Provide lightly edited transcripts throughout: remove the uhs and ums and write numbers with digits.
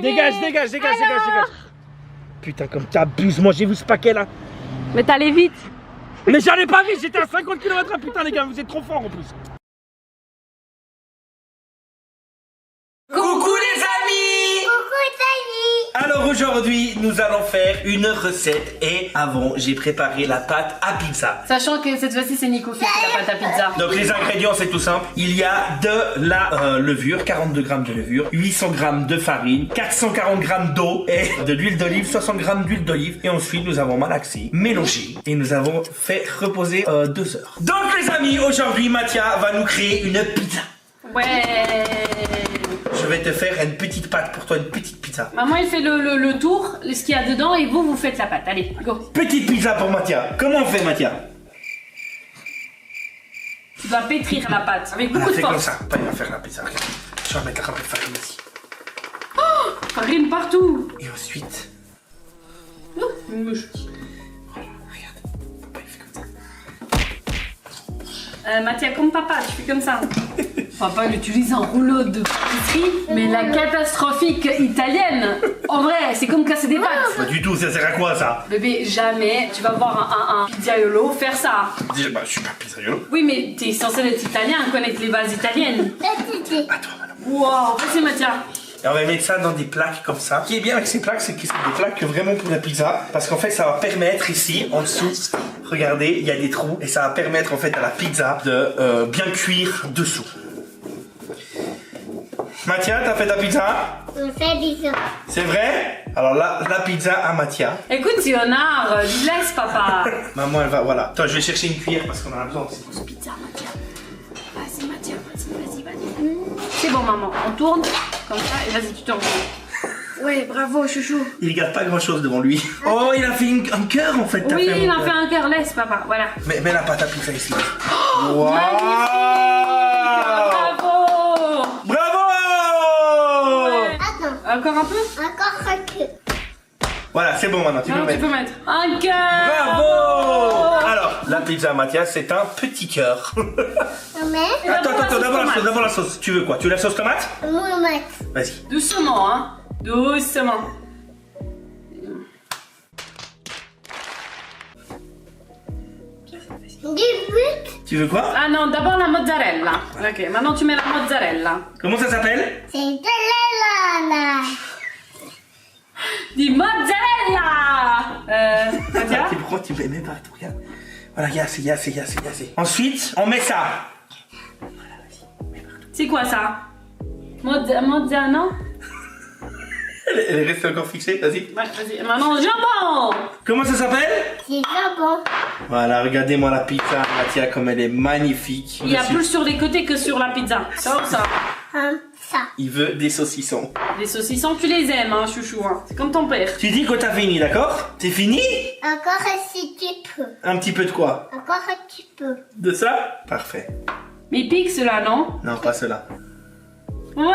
Dégage. Putain, comme t'abuses, moi j'ai vu ce paquet là. Mais t'allais vite. Mais j'allais pas vite, j'étais à 50 km/h, putain les gars, vous êtes trop forts en plus. Coucou les amis! Alors aujourd'hui, nous allons faire une recette et avant, j'ai préparé la pâte à pizza. Sachant que cette fois-ci, c'est Nico qui fait la pâte à pizza. Donc les ingrédients, c'est tout simple. Il y a de la levure, 42 grammes de levure, 800 grammes de farine, 440 grammes d'eau et de l'huile d'olive, 60 grammes d'huile d'olive. Et ensuite, nous avons malaxé, mélangé et nous avons fait reposer 2 heures. Donc les amis, aujourd'hui, Mathia va nous créer une pizza. Ouais. Je vais te faire une petite pâte pour toi, une petite pizza. Maman, elle fait le tour, ce qu'il y a dedans, et vous faites la pâte. Allez, go. Petite pizza pour Mathia. Comment on fait, Mathia? Tu dois pétrir la pâte avec beaucoup de Fais comme force. ça. Pas il va faire la pizza. Regarde. Je vais mettre la farine ici. Farine partout. Et ensuite. Oh, une mouche. Voilà, regarde. Papa, il fait comme ça. Mathia, comme papa, tu fais comme ça. Papa, il utilise un rouleau de pâtisserie, mais la catastrophique italienne. En vrai, c'est comme casser des pâtes. Pas du tout, ça sert à quoi ça? Bébé, jamais tu vas voir un pizzaiolo faire ça. Déjà, bah, je suis pas pizzaiolo. Oui, mais t'es censé être italien, connaître les bases italiennes. À toi, madame. Wow, vas-y, Mathia. Et on va mettre ça dans des plaques comme ça. Ce qui est bien avec ces plaques, c'est que c'est des plaques vraiment pour la pizza. Parce qu'en fait, ça va permettre ici, en dessous, regardez, il y a des trous. Et ça va permettre en fait à la pizza de bien cuire dessous. Mathia, t'as fait ta pizza? On fait pizza. C'est vrai? Alors là, la pizza à Mathia. Écoute, Léonard, laisse papa. Maman, elle va, voilà. Toi, je vais chercher une cuillère parce qu'on en a besoin aussi. Pizza, Mathia. Vas-y, Mathia, vas-y. C'est bon, maman, on tourne comme ça et vas-y, tu tournes. Ouais, bravo, chouchou. Il garde pas grand chose devant lui. Oh, il a fait un cœur en fait. t'as Oui, il mon a fait cœur. un cœur, laisse papa, voilà. Mets la pâte à pizza ici. Oh, bravo. Bravo! Attends, Encore un peu? encore un peu. Voilà, c'est bon maintenant, tu peux Non, tu mettre. peux mettre un cœur. Bravo! Alors, la pizza à Mathias, c'est un petit cœur. Mais, Attends, d'abord la sauce. Tu veux quoi? Tu veux la sauce tomate? on met. Vas-y. Doucement, hein. Doucement. Début. Tu veux quoi? Ah non, d'abord la mozzarella. Ok, maintenant tu mets la mozzarella. Comment ça s'appelle? C'est de la. Dis mozzarella. Mathia? Pourquoi tu mets même pas? Regarde. Voilà, il y a assez. Ensuite, on met ça. C'est quoi ça? Mozzarella, non? Elle est restée encore fixée, vas-y. Ouais, vas-y. Maintenant, jambon. Comment ça s'appelle? C'est jambon. Voilà, regardez-moi la pizza, Mathia, comme elle est magnifique. Il y a Dessus. plus sur les côtés que sur la pizza. Ça ou ça? Ça. Il veut des saucissons. Les saucissons, tu les aimes, hein, chouchou. Hein. C'est comme ton père. Tu dis que t'as fini, d'accord? C'est fini? Encore un petit peu. Un petit peu de quoi? Encore un petit peu. De ça? Parfait. Mais il pique cela, non? Non, pas cela. Ouais.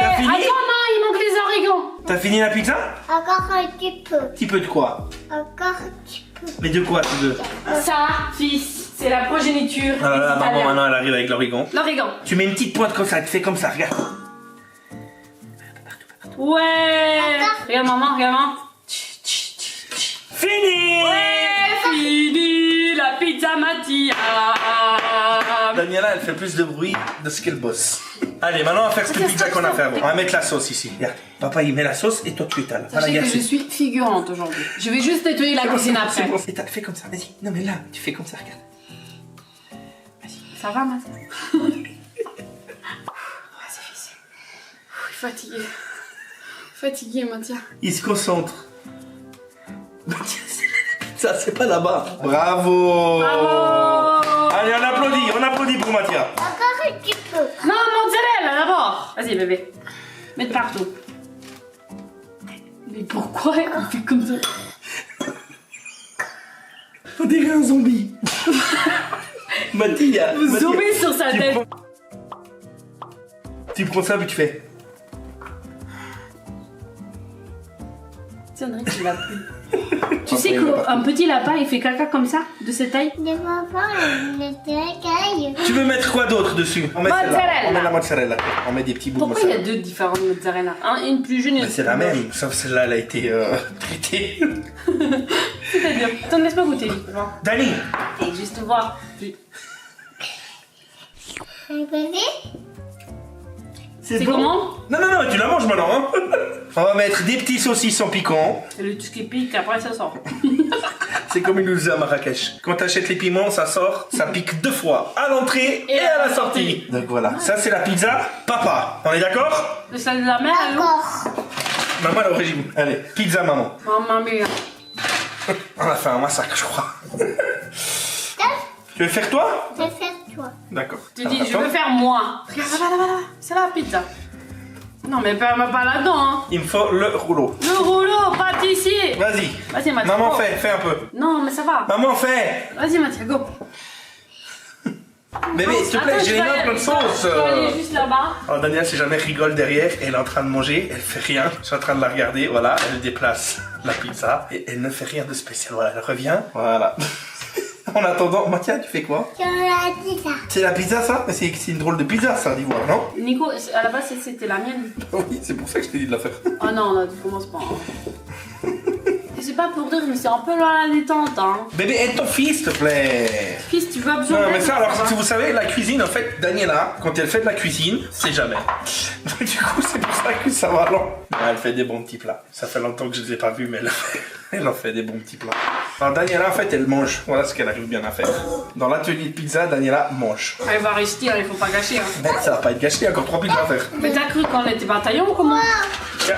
T'as fini? Attends, non, il manque les orignons. T'as fini la pizza? Encore un petit peu. Petit peu de quoi? Encore un petit peu. Mais de quoi tu veux? Ça, fils, c'est la progéniture Ah là là, des maman Italiens. maintenant elle arrive avec l'origan. L'origan. Tu mets une petite pointe comme ça, tu fais comme ça, regarde. Ouais. Attends. Regarde maman. Fini! Ouais, fini la pizza Mathia. Daniela elle fait plus de bruit de ce qu'elle bosse. Allez, maintenant on va faire cette pizza qu'on a fait avant. On va mettre la sauce ici. Regarde, papa il met la sauce et toi tu étales. Voilà, Sachez que regarde, je suis figurante aujourd'hui. Je vais juste nettoyer la cuisine c'est après. bon, étale, fais comme ça, vas-y. Non mais là, tu fais comme ça, regarde. Ça va, Mathia? Vas-y, fils. Je suis fatiguée. Fatiguée, Mathia. Il se concentre. Mathia, c'est la pizza, c'est pas là-bas. Bravo! Bravo. Allez, on applaudit pour Mathia. Encore un petit peu. Non, mozzarella d'abord. Vas-y, bébé. Mets partout. Mais pourquoi on fait comme ça? On dirait un zombie. Mathia. Zoomé sur sa tête. Tu prends ça, puis tu fais. C'est vrai qu'il va plus. Tu sais qu'un petit lapin, il fait caca comme ça, de cette taille? Les enfants, ils étaient Tu veux mettre quoi d'autre dessus? On met celle-là. Mozzarella. On met la mozzarella. On met des petits bouts Pourquoi de il y a mozzarella. deux différentes mozzarella? Une plus jaune et une Mais plus c'est la blanche. même, sauf celle-là, elle a été traitée. C'est-à-dire, attends, laisse-moi goûter. Voir. Dani, Et juste voir. un bébé. C'est comment? Non, tu la manges maintenant. Hein. On va mettre des petits saucissons piquants. Et le tout ce qui pique, après ça sort. C'est comme ils nous disaient à Marrakech. Quand t'achètes les piments, ça sort, ça pique 2 fois. À l'entrée et à la sortie. Donc voilà, ça c'est la pizza papa. On est d'accord? Le sel de la mer, allô? D'accord. Maman est au régime. Allez, pizza maman. Maman mia. On a fait un massacre, je crois. Tu veux faire toi? Je vais faire toi. D'accord. Tu dis, je veux faire moi. Regarde, là. C'est la pizza. Non, mais perds-moi pas là-dedans, hein. Il me faut le rouleau. Le rouleau, pâtissier. Vas-y. Vas-y, Mathieu. Maman, go. fais un peu. Non, mais ça va. Maman, fais. Vas-y, Mathieu, go. Bébé, s'il te plaît, Attends, j'ai je une vais aller- autre sauce. Je vais aller juste là-bas. Alors Daniel, si jamais rigole derrière, elle est en train de manger, elle fait rien. Je suis en train de la regarder, voilà, elle déplace la pizza et elle ne fait rien de spécial. Voilà, elle revient. Voilà. En attendant, Mathia, tu fais quoi? Je l'ai dit ça. C'est la pizza ça? Mais c'est une drôle de pizza ça, d'ivoire, non? Nico, à la base, c'était la mienne. Oui, c'est pour ça que je t'ai dit de la faire. Oh non, là, tu commences pas. Hein. C'est pas pour dire, mais c'est un peu loin la détente, hein. Bébé, aide ton fils, s'il te plaît. Fils, tu vas besoin Non, mais d'aide, ça, alors, va. si vous savez, la cuisine, en fait, Daniela, quand elle fait de la cuisine, c'est jamais. Donc, du coup, c'est pour ça que ça va long. Elle fait des bons petits plats. Ça fait longtemps que je ne les ai pas vus, mais elle en fait des bons petits plats. Alors, Daniela, en fait, elle mange. Voilà ce qu'elle arrive bien à faire. Dans l'atelier de pizza, Daniela mange. Elle va rester, il faut pas gâcher, hein. Mais ça va pas être gâché, il y a encore 3 pizzas à faire. Mais t'as cru qu'on était bataillon ou comment? Tiens.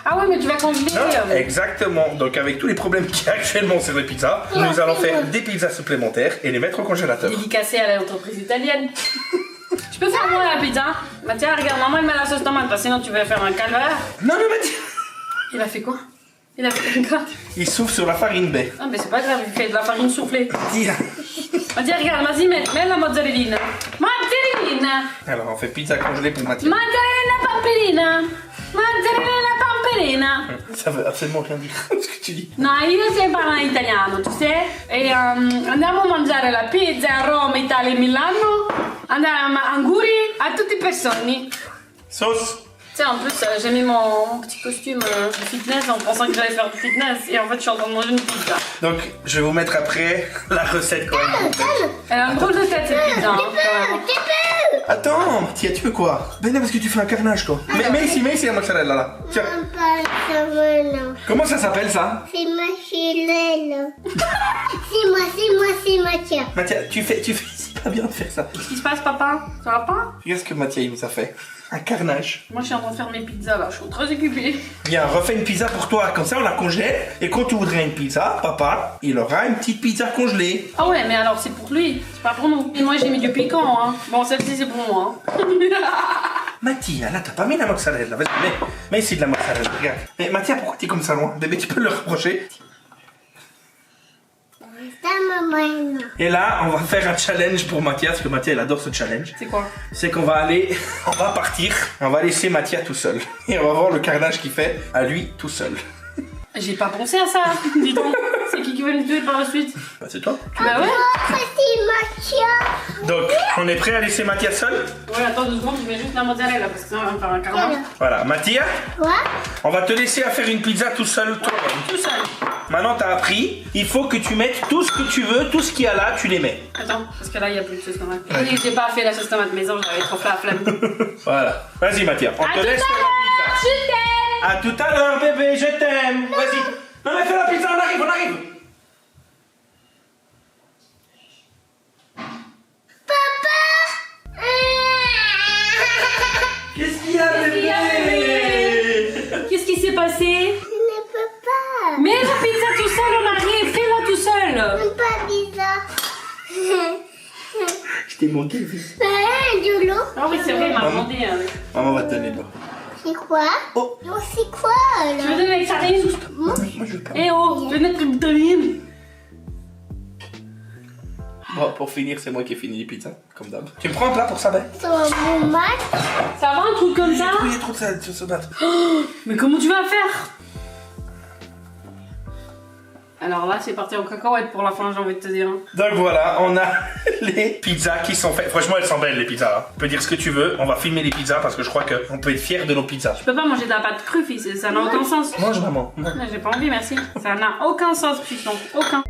Ah ouais, mais tu vas congeler. Non, exactement. Donc, avec tous les problèmes qu'il y a actuellement sur les pizzas, nous allons faire des pizzas supplémentaires et les mettre au congélateur. Dédicacé à l'entreprise italienne. Tu peux faire moi la pizza? Mathieu, regarde, maman, il met la sauce tomate, parce que sinon tu vas faire un calvaire. Non, mais Mathieu, Il a fait quoi? Il a fait quoi? il souffle sur la farine baie. Ah, mais c'est pas grave, il fait de la farine soufflée. Tiens. Mathieu, regarde, vas-y, mets la mozzarella. Mozzarella! Alors, on fait pizza congelée pour Mathieu. Mozzarella pampelina! Mozzarella pampelina! Ça veut absolument rien dire ce que tu dis. No, io sei parlo in italiano, tu sais? E andiamo a mangiare la pizza a Roma, Italia e Milano. Andiamo a auguri a tutte le persone. Sauce. Tu sais, en plus, j'ai mis mon petit costume de fitness en pensant que j'allais faire du fitness. Et en fait, je suis en train de manger une pizza. Donc, je vais vous mettre après la recette quand même. Elle a un drôle de tête, cette pizza, hein, quand même. Attends, tiens, tu veux quoi? Ben non, parce que tu fais un carnage, quoi. Mais ici, la mozzarella, là. Tiens. Papa, Comment ça s'appelle, ça? c'est ma chelelle. C'est Mathieu. Mathieu, tu fais, c'est pas bien de faire ça. Qu'est-ce qui se passe, papa? Ça va pas? Regarde ce que Mathieu, il nous a fait. Un carnage. Moi, je suis en train de faire mes pizzas, là. Je suis très occupée. Bien, refais une pizza pour toi, comme ça on la congèle. Et quand tu voudrais une pizza, papa, il aura une petite pizza congelée. Ah ouais, mais alors, c'est pour lui. C'est pas pour nous. Et moi, j'ai mis du piquant, hein. Bon, celle-ci, c'est pour moi, hein. Mathia, là, t'as pas mis la mozzarella. Vas-y, mets ici de la mozzarella, regarde. Mais Mathia, pourquoi t'es comme ça loin? Bébé, tu peux le reprocher. Ça, maman. Et là, on va faire un challenge pour Mathia, parce que Mathia, elle adore ce challenge. C'est quoi? C'est qu'on va aller, on va partir, on va laisser Mathia tout seul. Et on va voir le carnage qu'il fait à lui tout seul. J'ai pas pensé à ça, dis donc. C'est qui va nous tuer par la suite? Bah, c'est toi. Bah ouais. Oh, c'est Mathieu. Donc, on est prêt à laisser Mathia seul? Ouais, attends 2 secondes, je mets juste la mozzarella parce que sinon, on va me faire un carnage. Voilà, Mathia, Quoi? on va te laisser à faire une pizza tout seul, toi-même. Tout seul. Maintenant, t'as appris, il faut que tu mettes tout ce que tu veux, tout ce qu'il y a là, tu les mets. Attends, parce que là, il y a plus de sauce tomate. J'ai pas fait la sauce tomate maison, j'avais trop fait la flemme. Voilà. Vas-y, Mathia, on À te tout à laisse faire l'heure, la pizza. je t'aime. À tout à l'heure, bébé, je t'aime. Vas-y. Non, mais fais la pizza, on arrive, on arrive. Qu'est-ce qu'il y a, Qu'est-ce qu'il y a, bébé? Qu'est-ce qui s'est passé? Je ne peux pas. Mais la pizza tout seul, on arrive, fais-la tout seul. Pas bizarre. Je t'ai manqué, fils. De l'eau. Ah oui, c'est vrai, il m'a demandé. Hein. Maman va te donner de l'eau. C'est quoi? Oh. Non, c'est quoi Tu veux là? donner avec Sarine? Moi, je veux pas. Eh oh, tu veux mettre une vitamine? Bon, pour finir, c'est moi qui ai fini les pizzas, comme d'hab. Tu me prends un plat pour ça, ben? C'est un bon match. Ça va un truc comme ça? Oui, il y a trop de ça, sur ce battre. Mais comment tu vas faire? Alors là, c'est parti en cacahuète pour la fin, j'ai envie de te dire. Donc voilà, on a les pizzas qui sont faites. Franchement, elles sont belles les pizzas. Hein. Tu peux dire ce que tu veux. On va filmer les pizzas parce que je crois qu'on peut être fiers de nos pizzas. Je peux pas manger de la pâte crue, fils. Ça n'a aucun sens. Mange maman. J'ai pas envie, merci. Ça n'a aucun sens, putain. Aucun.